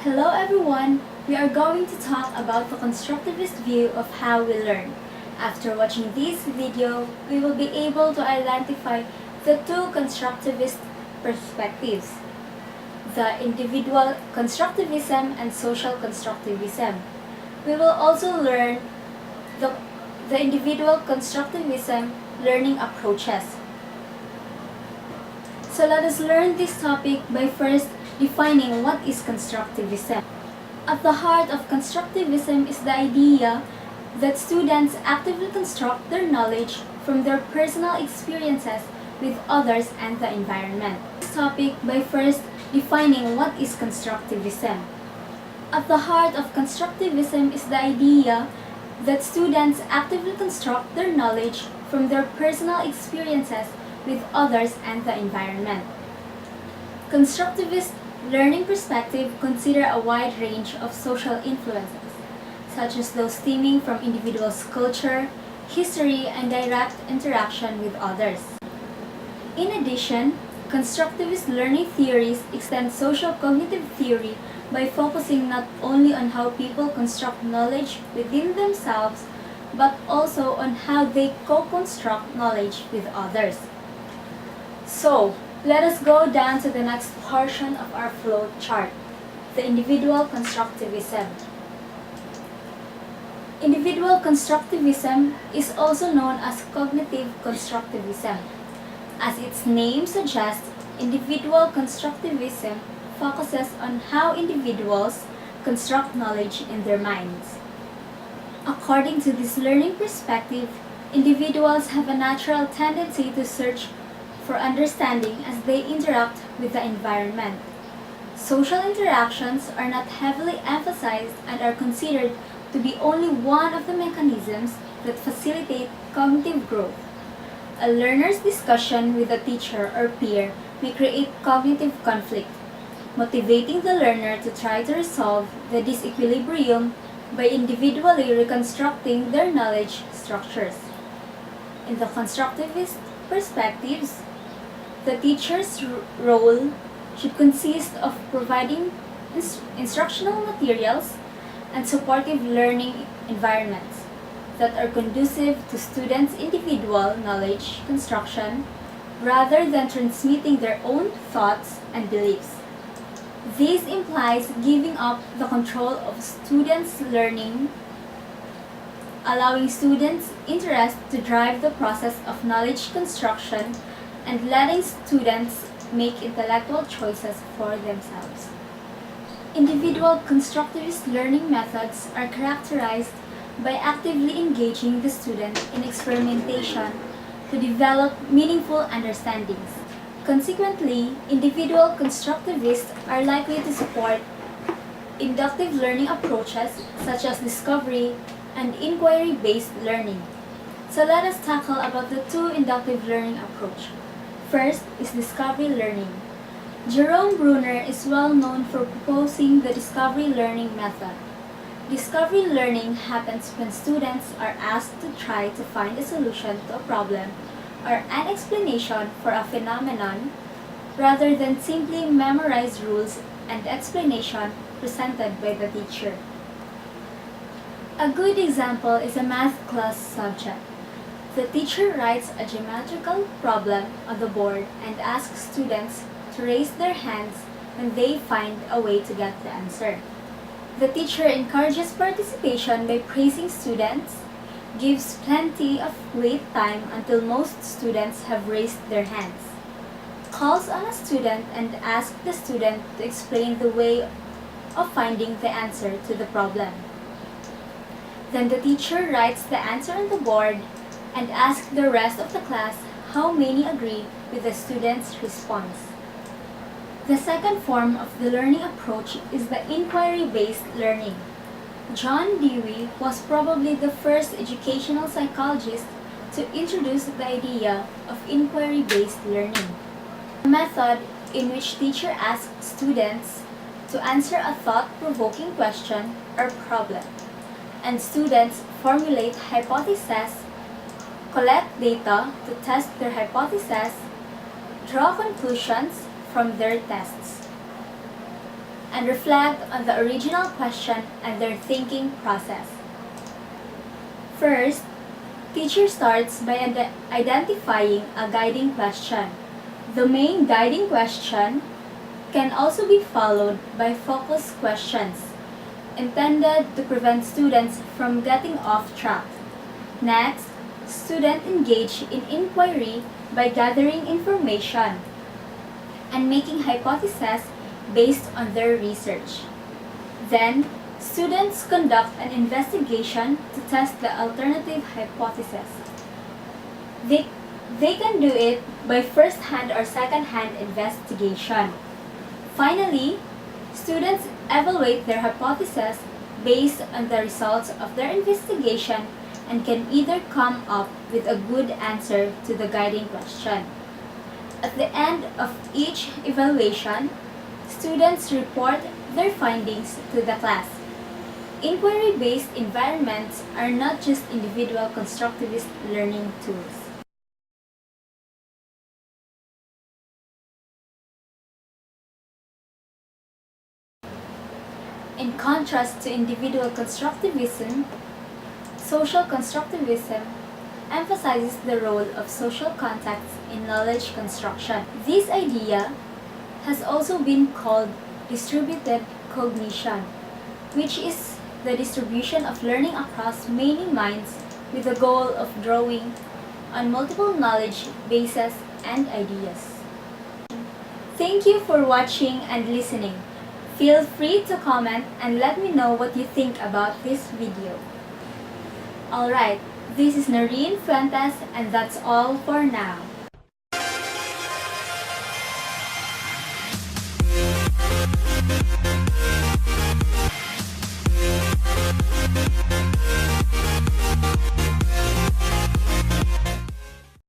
Hello everyone! We are going to talk about the constructivist view of how we learn. After watching this video, we will be able to identify the two constructivist perspectives, the individual constructivism and social constructivism. We will also learn the individual constructivism learning approaches. So let us learn this topic by first defining what is constructivism. At the heart of constructivism is the idea that students actively construct their knowledge from their personal experiences with others and the environment. This topic by first defining what is constructivism. At the heart of constructivism is the idea that students actively construct their knowledge from their personal experiences with others and the environment. Constructivist learning perspective consider a wide range of social influences, such as those stemming from individuals' culture, history, and direct interaction with others. In addition, constructivist learning theories extend social cognitive theory by focusing not only on how people construct knowledge within themselves, but also on how they co-construct knowledge with others. So, let us go down to the next portion of our flow chart, the individual constructivism. Individual constructivism is also known as cognitive constructivism. As its name suggests, individual constructivism focuses on how individuals construct knowledge in their minds. According to this learning perspective, individuals have a natural tendency to search for understanding as they interact with the environment. Social interactions are not heavily emphasized and are considered to be only one of the mechanisms that facilitate cognitive growth. A learner's discussion with a teacher or peer may create cognitive conflict, motivating the learner to try to resolve the disequilibrium by individually reconstructing their knowledge structures. In the constructivist perspectives, the teacher's role should consist of providing instructional materials and supportive learning environments that are conducive to students' individual knowledge construction rather than transmitting their own thoughts and beliefs. This implies giving up the control of students' learning, allowing students' interest to drive the process of knowledge construction, and letting students make intellectual choices for themselves. Individual constructivist learning methods are characterized by actively engaging the student in experimentation to develop meaningful understandings. Consequently, individual constructivists are likely to support inductive learning approaches such as discovery and inquiry-based learning. So let us tackle about the two inductive learning approach. First is discovery learning. Jerome Bruner is well known for proposing the discovery learning method. Discovery learning happens when students are asked to try to find a solution to a problem or an explanation for a phenomenon rather than simply memorize rules and explanation presented by the teacher. A good example is a math class subject. The teacher writes a geometrical problem on the board and asks students to raise their hands when they find a way to get the answer. The teacher encourages participation by praising students, gives plenty of wait time until most students have raised their hands, calls on a student and asks the student to explain the way of finding the answer to the problem. Then the teacher writes the answer on the board and asks the rest of the class how many agree with the student's response. The second form of the learning approach is the inquiry-based learning. John Dewey was probably the first educational psychologist to introduce the idea of inquiry-based learning, a method in which teacher asks students to answer a thought-provoking question or problem, and students formulate hypotheses, collect data to test their hypotheses, draw conclusions from their tests, and reflect on the original question and their thinking process. First, teacher starts by identifying a guiding question. The main guiding question can also be followed by focus questions, intended to prevent students from getting off track. Next, students engage in inquiry by gathering information and making hypotheses based on their research. Then, students conduct an investigation to test the alternative hypothesis. They can do it by first-hand or second-hand investigation. Finally, students evaluate their hypothesis based on the results of their investigation and can either come up with a good answer to the guiding question. At the end of each evaluation, students report their findings to the class. Inquiry-based environments are not just individual constructivist learning tools. In contrast to individual constructivism, social constructivism emphasizes the role of social contacts in knowledge construction. This idea has also been called distributed cognition, which is the distribution of learning across many minds with the goal of drawing on multiple knowledge bases and ideas. Thank you for watching and listening. Feel free to comment and let me know what you think about this video. Alright, this is Noreen Fuentes and that's all for now.